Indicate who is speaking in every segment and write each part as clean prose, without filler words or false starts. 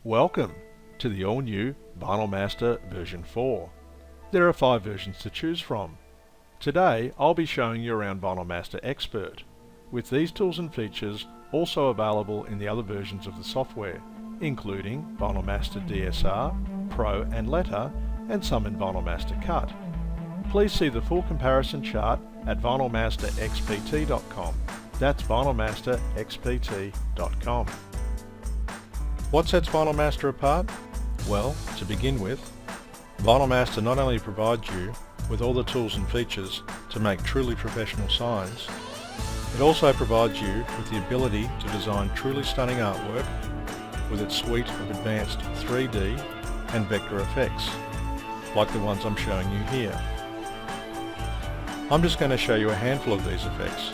Speaker 1: Welcome to the all-new VinylMaster version 4. There are 5 versions to choose from. Today I'll be showing you around VinylMaster Expert, with these tools and features also available in the other versions of the software, including VinylMaster DSR, Pro and Letter, and some in VinylMaster CUT. Please see the full comparison chart at VinylMasterXPT.com. That's VinylMasterXPT.com. What sets VinylMaster apart? Well, to begin with, VinylMaster not only provides you with all the tools and features to make truly professional signs, it also provides you with the ability to design truly stunning artwork with its suite of advanced 3D and vector effects, like the ones I'm showing you here. I'm just going to show you a handful of these effects,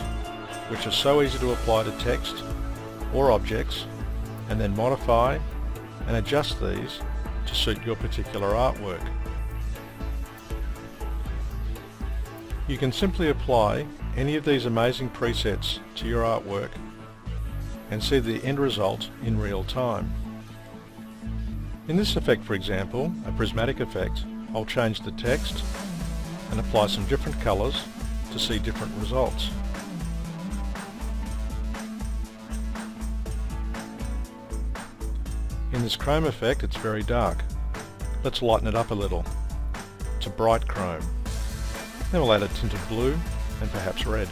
Speaker 1: which are so easy to apply to text or objects, and then modify and adjust these to suit your particular artwork. You can simply apply any of these amazing presets to your artwork and see the end result in real time. In this effect, for example, a prismatic effect, I'll change the text and apply some different colours to see different results. In this chrome effect, it's very dark. Let's lighten it up a little to bright chrome. Then we'll add a tint of blue and perhaps red.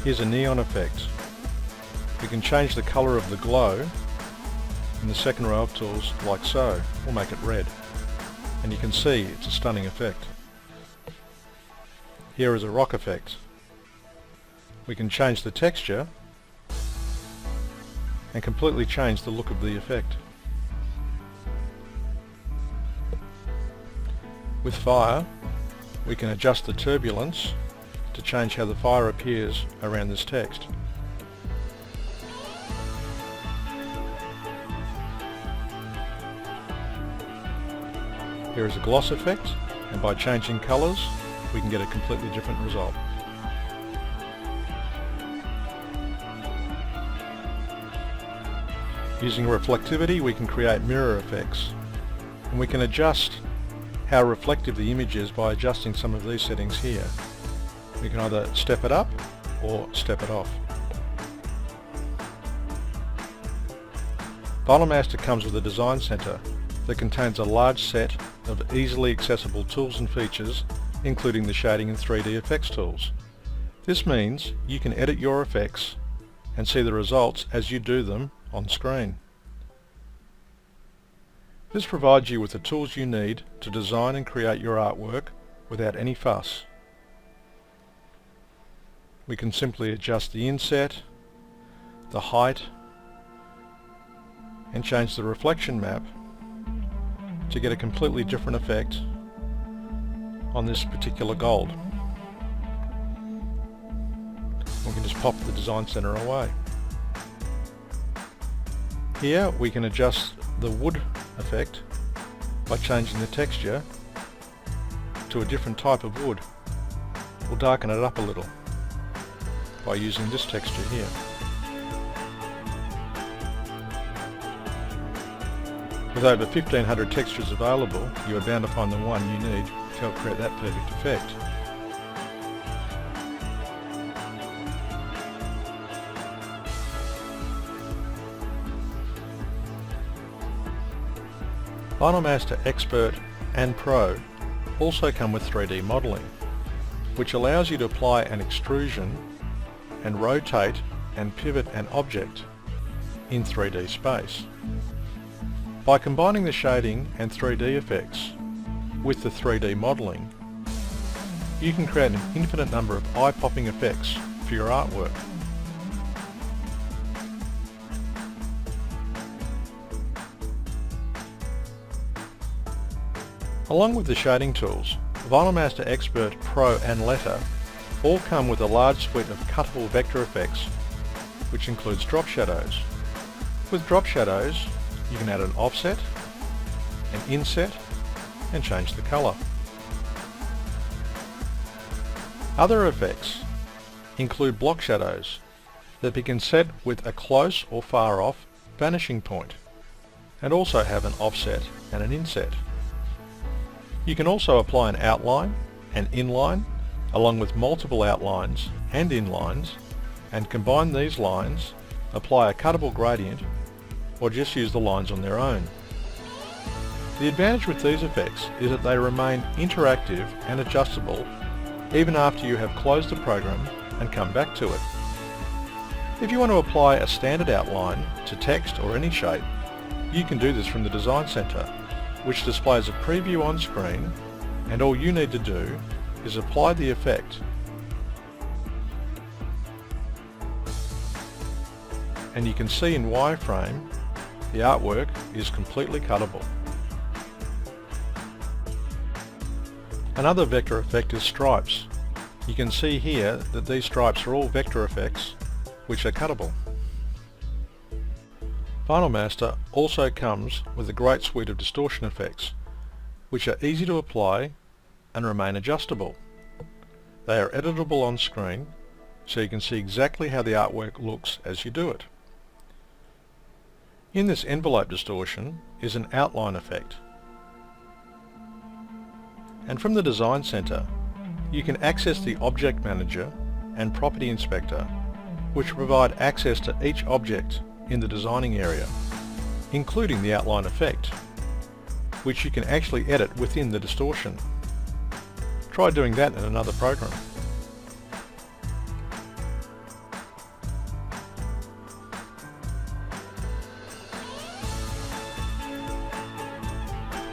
Speaker 1: Here's a neon effect. We can change the colour of the glow in the second row of tools like so. We'll make it red. And you can see it's a stunning effect. Here is a rock effect. We can change the texture and completely change the look of the effect. With fire, we can adjust the turbulence to change how the fire appears around this text. Here is a gloss effect, and by changing colours, we can get a completely different result. Using reflectivity, we can create mirror effects, and we can adjust how reflective the image is by adjusting some of these settings here. We can either step it up or step it off. VinylMaster comes with a design center that contains a large set of easily accessible tools and features, including the shading and 3D effects tools. This means you can edit your effects and see the results as you do them on screen. This provides you with the tools you need to design and create your artwork without any fuss. We can simply adjust the inset, the height, and change the reflection map to get a completely different effect on this particular gold. We can just pop the design center away. Here we can adjust the wood effect by changing the texture to a different type of wood. We'll darken it up a little by using this texture here. With over 1500 textures available, you are bound to find the one you need to help create that perfect effect. VinylMaster Expert and Pro also come with 3D modelling, which allows you to apply an extrusion and rotate and pivot an object in 3D space. By combining the shading and 3D effects with the 3D modelling, you can create an infinite number of eye-popping effects for your artwork. Along with the shading tools, VinylMaster Expert, Pro and Letter all come with a large suite of cuttable vector effects, which includes drop shadows. With drop shadows, you can add an offset, an inset, and change the colour. Other effects include block shadows, that we can set with a close or far off vanishing point, and also have an offset and an inset. You can also apply an outline, an inline, along with multiple outlines and inlines, and combine these lines, apply a cuttable gradient, or just use the lines on their own. The advantage with these effects is that they remain interactive and adjustable even after you have closed the program and come back to it. If you want to apply a standard outline to text or any shape, you can do this from the Design Center, which displays a preview on screen, and all you need to do is apply the effect. And you can see in wireframe the artwork is completely cuttable. Another vector effect is stripes. You can see here that these stripes are all vector effects which are cuttable. VinylMaster also comes with a great suite of distortion effects which are easy to apply and remain adjustable. They are editable on screen, so you can see exactly how the artwork looks as you do it. In this envelope distortion is an outline effect. And from the Design Center, you can access the Object Manager and Property Inspector, which provide access to each object in the designing area, including the outline effect, which you can actually edit within the distortion. Try doing that in another program.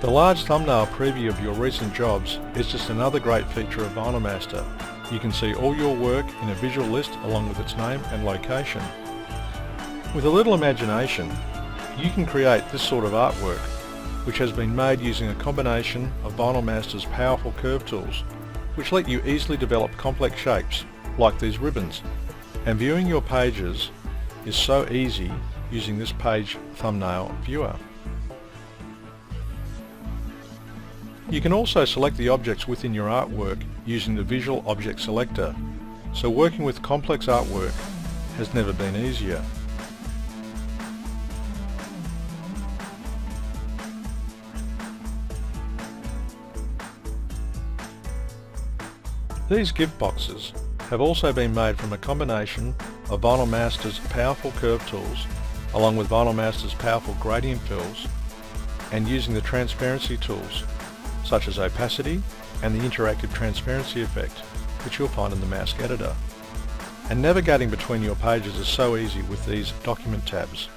Speaker 1: The large thumbnail preview of your recent jobs is just another great feature of VinylMaster. You can see all your work in a visual list along with its name and location. With a little imagination, you can create this sort of artwork, which has been made using a combination of VinylMaster's powerful curve tools, which let you easily develop complex shapes like these ribbons. And viewing your pages is so easy using this page thumbnail viewer. You can also select the objects within your artwork using the Visual Object Selector, so working with complex artwork has never been easier. These gift boxes have also been made from a combination of VinylMaster's powerful curve tools along with VinylMaster's powerful gradient fills, and using the transparency tools such as opacity and the interactive transparency effect, which you'll find in the mask editor. And navigating between your pages is so easy with these document tabs.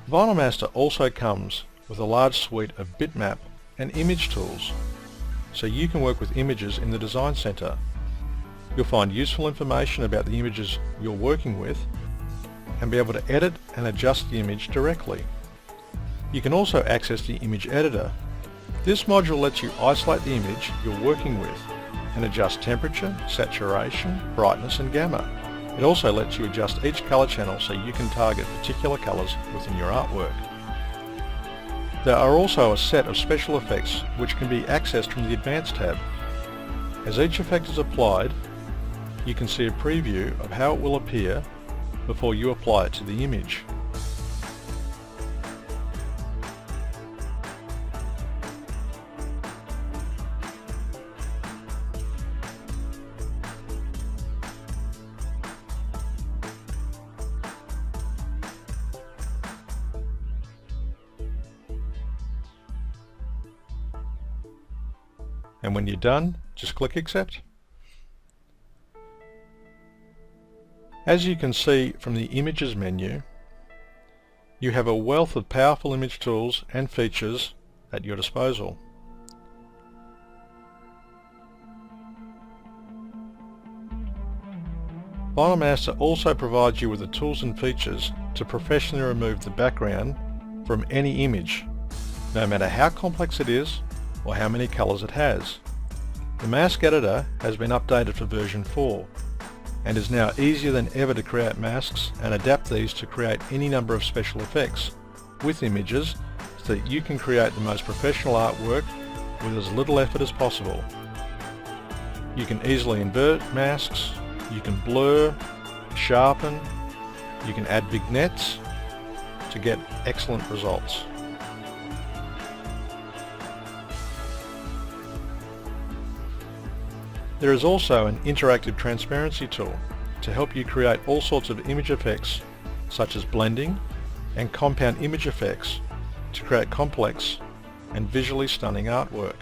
Speaker 1: VinylMaster also comes with a large suite of bitmap and image tools, so you can work with images in the Design Center. You'll find useful information about the images you're working with and be able to edit and adjust the image directly. You can also access the image editor. This module lets you isolate the image you're working with and adjust temperature, saturation, brightness and gamma. It also lets you adjust each color channel so you can target particular colors within your artwork. There are also a set of special effects which can be accessed from the Advanced tab. As each effect is applied, you can see a preview of how it will appear before you apply it to the image. And when you're done, just click Accept. As you can see from the Images menu, you have a wealth of powerful image tools and features at your disposal. VinylMaster also provides you with the tools and features to professionally remove the background from any image, no matter how complex it is or how many colors it has. The mask editor has been updated for version 4 and is now easier than ever to create masks and adapt these to create any number of special effects with images so that you can create the most professional artwork with as little effort as possible. You can easily invert masks, You can blur, sharpen, you can add vignettes to get excellent results. There is also an interactive transparency tool to help you create all sorts of image effects such as blending and compound image effects to create complex and visually stunning artwork.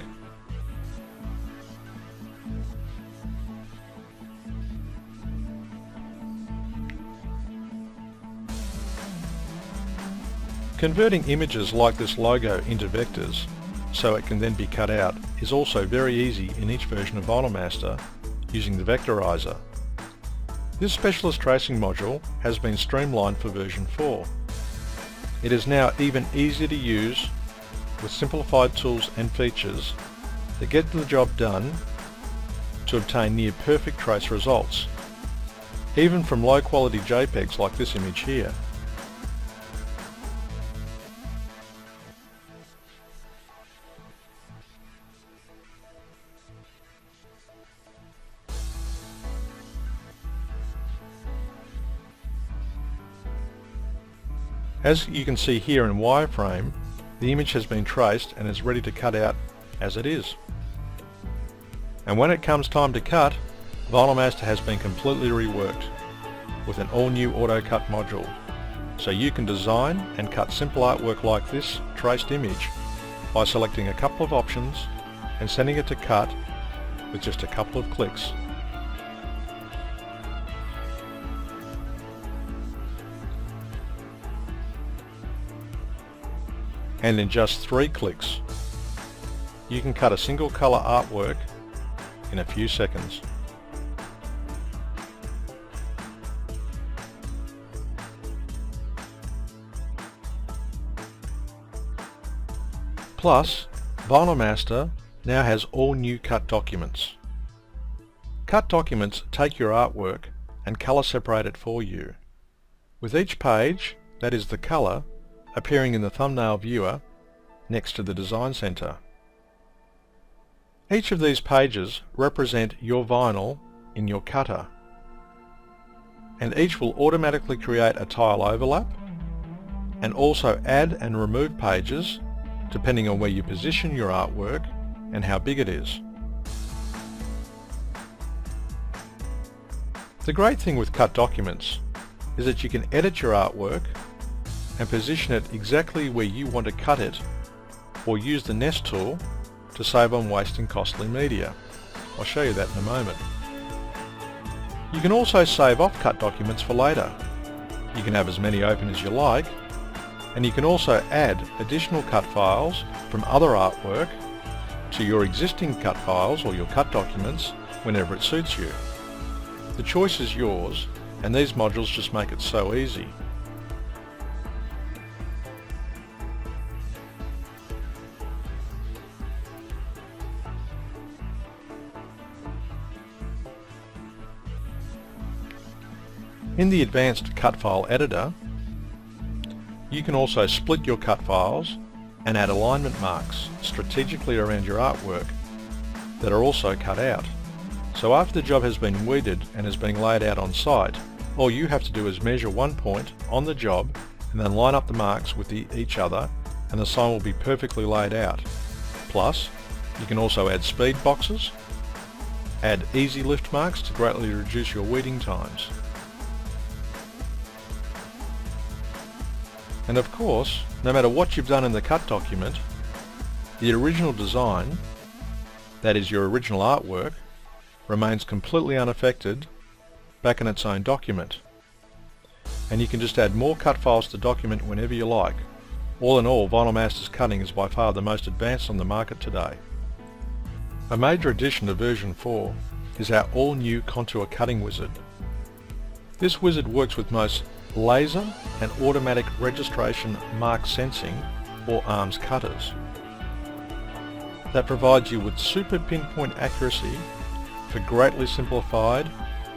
Speaker 1: Converting images like this logo into vectors so it can then be cut out is also very easy in each version of VinylMaster using the Vectorizer. This specialist tracing module has been streamlined for version 4. It is now even easier to use with simplified tools and features that get the job done to obtain near perfect trace results, even from low quality JPEGs like this image here. As you can see here in wireframe, the image has been traced and is ready to cut out as it is. And when it comes time to cut, VinylMaster has been completely reworked with an all-new auto cut module. So you can design and cut simple artwork like this traced image by selecting a couple of options and sending it to cut with just a couple of clicks. And in just 3 clicks, you can cut a single colour artwork in a few seconds. Plus, VinylMaster now has all new cut documents. Cut documents take your artwork and colour separate it for you, with each page, that is the colour, appearing in the thumbnail viewer next to the design center. Each of these pages represent your vinyl in your cutter, and each will automatically create a tile overlap and also add and remove pages depending on where you position your artwork and how big it is. The great thing with cut documents is that you can edit your artwork and position it exactly where you want to cut it, or use the Nest tool to save on wasting costly media. I'll show you that in a moment. You can also save off cut documents for later. You can have as many open as you like, and you can also add additional cut files from other artwork to your existing cut files or your cut documents whenever it suits you. The choice is yours, and these modules just make it so easy. In the advanced cut file editor, you can also split your cut files and add alignment marks strategically around your artwork that are also cut out. So after the job has been weeded and is being laid out on site, all you have to do is measure one point on the job and then line up the marks with each other, and the sign will be perfectly laid out. Plus, you can also add speed boxes, add easy lift marks to greatly reduce your weeding times. And of course, no matter what you've done in the cut document, the original design, that is your original artwork, remains completely unaffected back in its own document. And you can just add more cut files to the document whenever you like. All in all, VinylMaster's cutting is by far the most advanced on the market today. A major addition to version 4 is our all-new contour cutting wizard. This wizard works with most laser and automatic registration mark sensing or ARMS cutters that provides you with super pinpoint accuracy for greatly simplified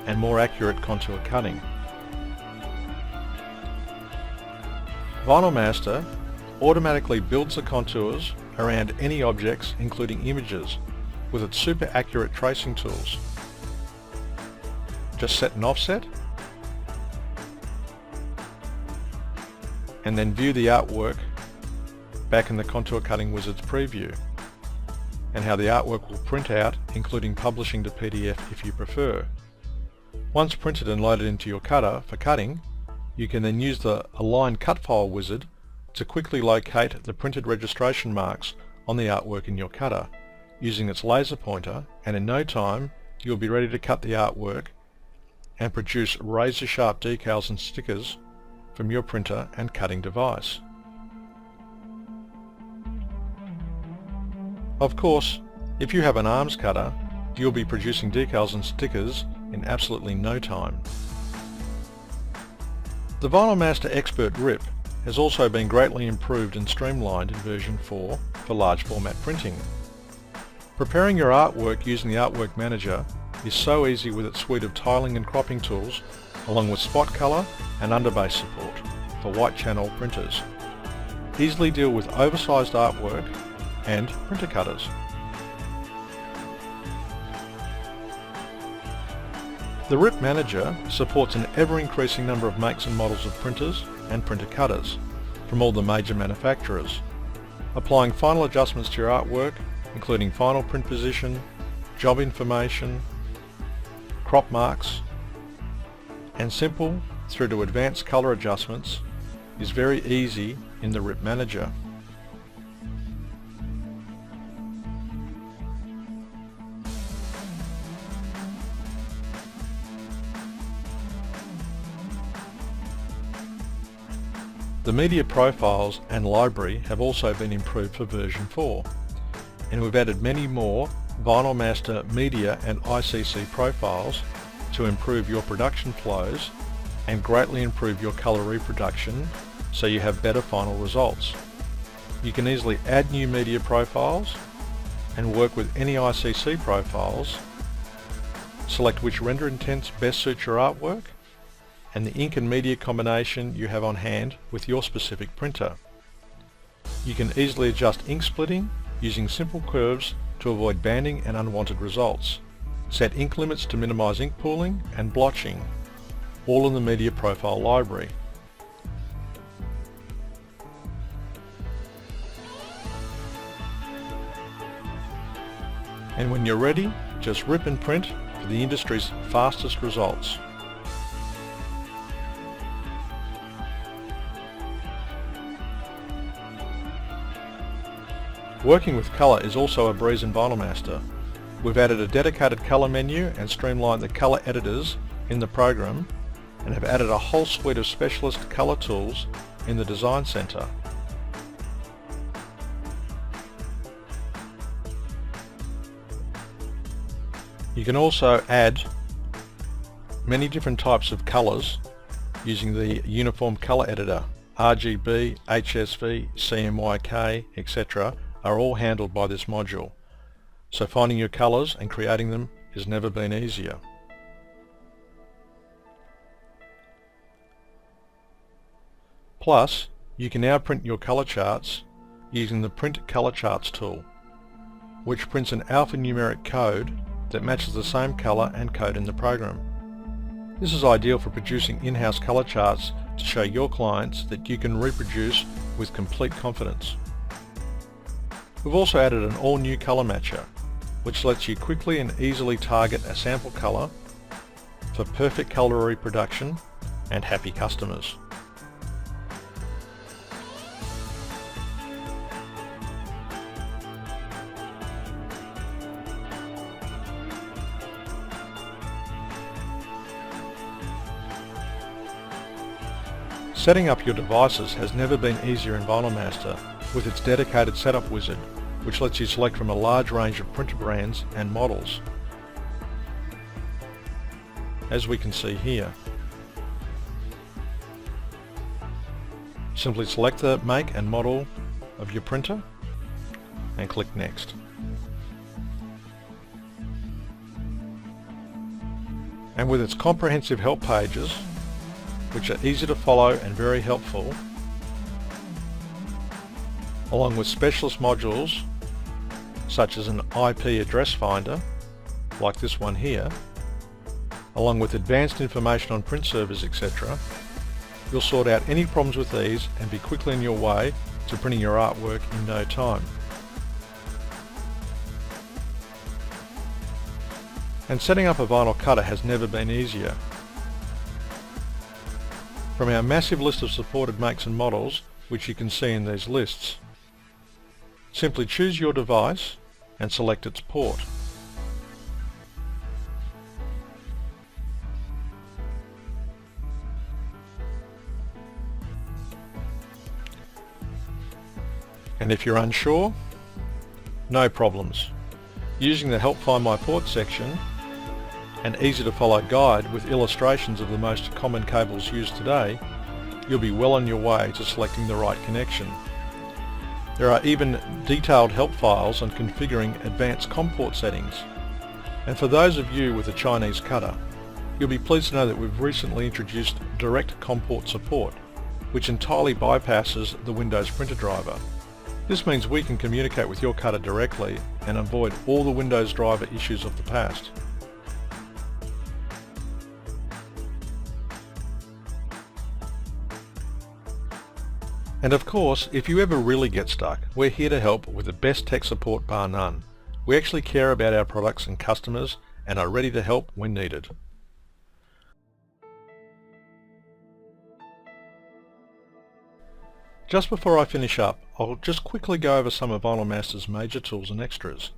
Speaker 1: and more accurate contour cutting. VinylMaster automatically builds the contours around any objects, including images, with its super accurate tracing tools. just set an offset and then view the artwork back in the Contour Cutting Wizard's preview, and how the artwork will print out, including publishing to PDF if you prefer. Once printed and loaded into your cutter for cutting, you can then use the Align Cut File wizard to quickly locate the printed registration marks on the artwork in your cutter using its laser pointer, and in no time you'll be ready to cut the artwork and produce razor sharp decals and stickers from your printer and cutting device. Of course, if you have an arms cutter, you'll be producing decals and stickers in absolutely no time. The VinylMaster Expert RIP has also been greatly improved and streamlined in version 4 for large format printing. Preparing your artwork using the Artwork Manager is so easy with its suite of tiling and cropping tools, along with spot color and underbase support for white channel printers. Easily deal with oversized artwork and printer cutters. The RIP Manager supports an ever-increasing number of makes and models of printers and printer cutters from all the major manufacturers, applying final adjustments to your artwork, including final print position, job information, crop marks, and simple through to advanced color adjustments is very easy in the RIP Manager. The media profiles and library have also been improved for version 4, and we've added many more VinylMaster media and ICC profiles to improve your production flows and greatly improve your color reproduction so you have better final results. You can easily add new media profiles and work with any ICC profiles, select which render intents best suit your artwork, and the ink and media combination you have on hand with your specific printer. You can easily adjust ink splitting using simple curves to avoid banding and unwanted results. Set ink limits to minimize ink pooling and blotching, all in the media profile library. And when you're ready, just rip and print for the industry's fastest results. Working with colour is also a breeze in VinylMaster. We've added a dedicated colour menu and streamlined the colour editors in the program, and have added a whole suite of specialist colour tools in the Design Center. You can also add many different types of colours using the Uniform Colour Editor. RGB, HSV, CMYK, etc. are all handled by this module, so finding your colours and creating them has never been easier. Plus, you can now print your colour charts using the Print Colour Charts tool, which prints an alphanumeric code that matches the same colour and code in the program. This is ideal for producing in-house colour charts to show your clients that you can reproduce with complete confidence. We've also added an all-new colour matcher, which lets you quickly and easily target a sample colour for perfect colour reproduction and happy customers. Setting up your devices has never been easier in VinylMaster with its dedicated setup wizard, which lets you select from a large range of printer brands and models, as we can see here. Simply select the make and model of your printer and click Next. And with its comprehensive help pages, which are easy to follow and very helpful, along with specialist modules such as an IP address finder, like this one here, along with advanced information on print servers, etc. You'll sort out any problems with these and be quickly on your way to printing your artwork in no time. And setting up a vinyl cutter has never been easier. From our massive list of supported makes and models, which you can see in these lists, simply choose your device and select its port. And if you're unsure, no problems. Using the Help Find My Port section, an easy to follow guide with illustrations of the most common cables used today, you'll be well on your way to selecting the right connection. There are even detailed help files on configuring advanced COM port settings. And for those of you with a Chinese cutter, you'll be pleased to know that we've recently introduced direct COM port support, which entirely bypasses the Windows printer driver. This means we can communicate with your cutter directly and avoid all the Windows driver issues of the past. And of course, if you ever really get stuck, we're here to help with the best tech support bar none. We actually care about our products and customers and are ready to help when needed. Just before I finish up, I'll just quickly go over some of VinylMaster's major tools and extras.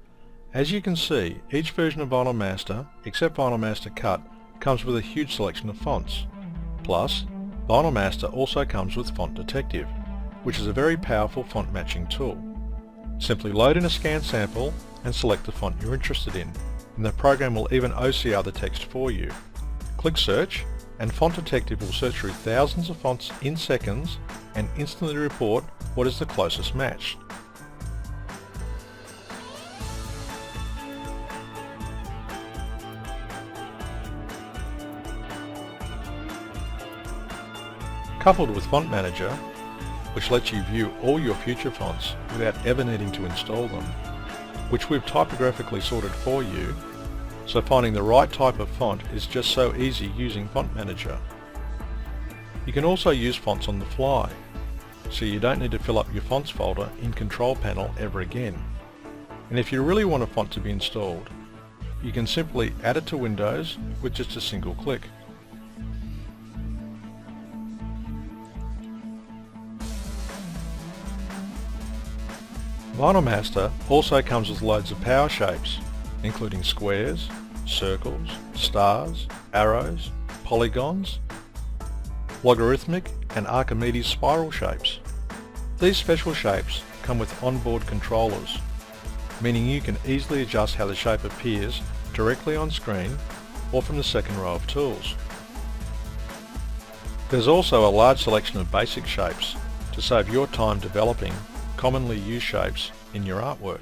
Speaker 1: As you can see, each version of VinylMaster, except VinylMaster CUT, comes with a huge selection of fonts. Plus, VinylMaster also comes with Font Detective, which is a very powerful font matching tool. Simply load in a scan sample and select the font you're interested in, and the program will even OCR the text for you. Click Search, and Font Detective will search through thousands of fonts in seconds and instantly report what is the closest match. Coupled with Font Manager, which lets you view all your future fonts without ever needing to install them, which we've typographically sorted for you, so finding the right type of font is just so easy using Font Manager. You can also use fonts on the fly, so you don't need to fill up your fonts folder in Control Panel ever again. And if you really want a font to be installed, you can simply add it to Windows with just a single click. VinylMaster also comes with loads of power shapes, including squares, circles, stars, arrows, polygons, logarithmic and Archimedes spiral shapes. These special shapes come with onboard controllers, meaning you can easily adjust how the shape appears directly on screen or from the second row of tools. There's also a large selection of basic shapes to save your time developing commonly used shapes in your artwork.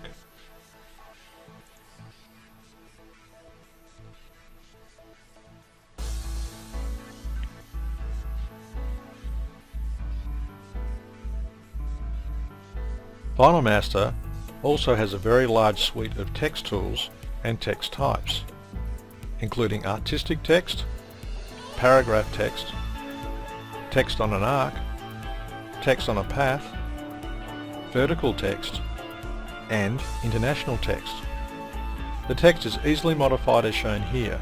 Speaker 1: VinylMaster also has a very large suite of text tools and text types, including artistic text, paragraph text, text on an arc, text on a path, vertical text, and international text. The text is easily modified as shown here.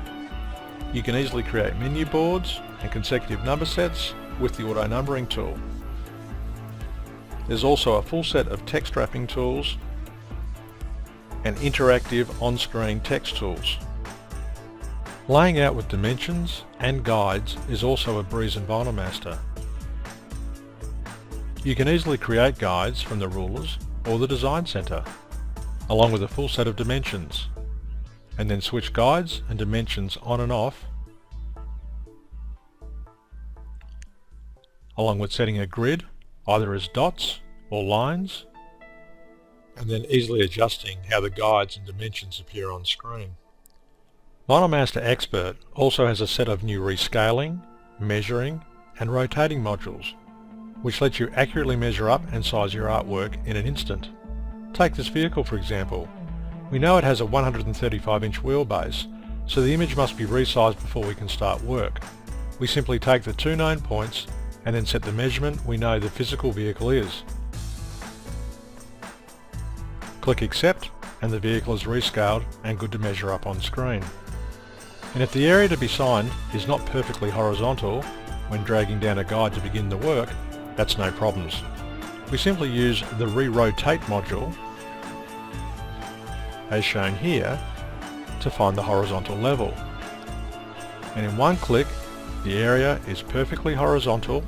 Speaker 1: You can easily create menu boards and consecutive number sets with the auto numbering tool. There's also a full set of text wrapping tools and interactive on-screen text tools. Laying out with dimensions and guides is also a breeze in VinylMaster. You can easily create guides from the rulers or the design center, along with a full set of dimensions, and then switch guides and dimensions on and off, along with setting a grid either as dots or lines, and then easily adjusting how the guides and dimensions appear on screen. VinylMaster Expert also has a set of new rescaling, measuring, and rotating modules, which lets you accurately measure up and size your artwork in an instant. Take this vehicle for example. We know it has a 135-inch wheelbase, so the image must be resized before we can start work. We simply take the two known points and then set the measurement we know the physical vehicle is. Click Accept and the vehicle is rescaled and good to measure up on screen. And if the area to be signed is not perfectly horizontal when dragging down a guide to begin the work, that's no problems. We simply use the Re-Rotate module, as shown here, to find the horizontal level. And in one click, the area is perfectly horizontal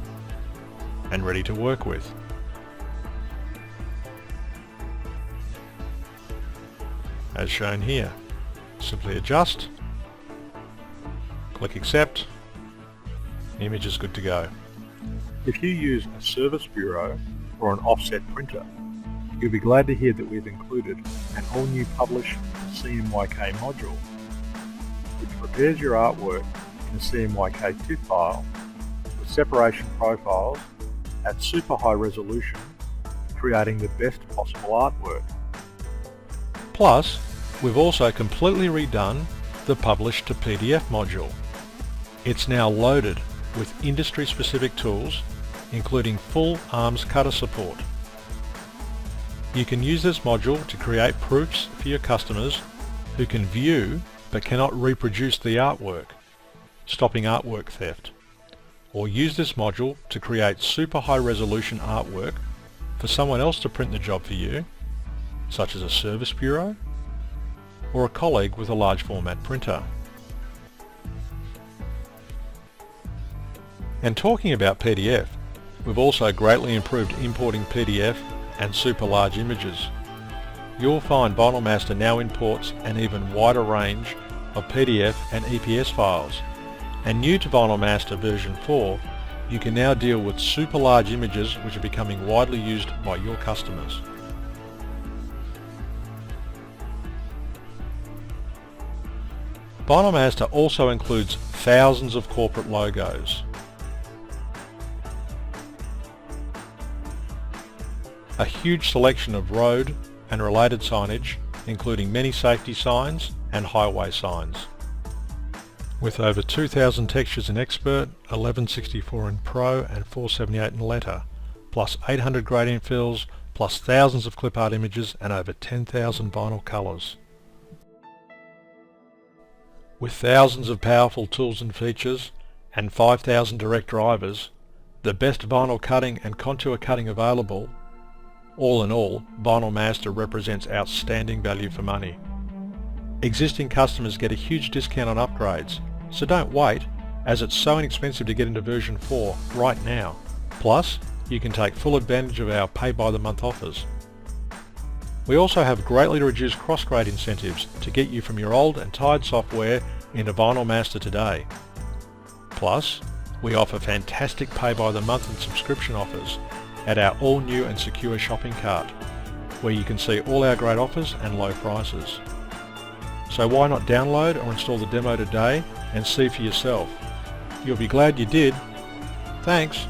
Speaker 1: and ready to work with. As shown here, simply adjust, click Accept, the image is good to go. If you use a service bureau or an offset printer, you'll be glad to hear that we've included an all-new Publish CMYK module, which prepares your artwork in a CMYK TIFF file with separation profiles at super high resolution, creating the best possible artwork. Plus, we've also completely redone the Publish to PDF module. It's now loaded with industry-specific tools, including full arms cutter support. You can use this module to create proofs for your customers who can view but cannot reproduce the artwork, stopping artwork theft. Or use this module to create super high resolution artwork for someone else to print the job for you, such as a service bureau or a colleague with a large format printer. And talking about PDF, we've also greatly improved importing PDF and super large images. You'll find VinylMaster now imports an even wider range of PDF and EPS files. And new to VinylMaster version 4, you can now deal with super large images which are becoming widely used by your customers. VinylMaster also includes thousands of corporate logos. A huge selection of road and related signage, including many safety signs and highway signs. With over 2,000 textures in Expert, 1164 in Pro and 478 in Letter, plus 800 gradient fills, plus thousands of clip art images and over 10,000 vinyl colours. With thousands of powerful tools and features and 5,000 direct drivers, the best vinyl cutting and contour cutting available, all in all, VinylMaster represents outstanding value for money. Existing customers get a huge discount on upgrades, so don't wait, as it's so inexpensive to get into version 4 right now. Plus, you can take full advantage of our pay-by-the-month offers. We also have greatly reduced cross-grade incentives to get you from your old and tired software into VinylMaster today. Plus, we offer fantastic pay-by-the-month and subscription offers at our all-new and secure shopping cart, where you can see all our great offers and low prices. So why not download or install the demo today and see for yourself? You'll be glad you did. Thanks.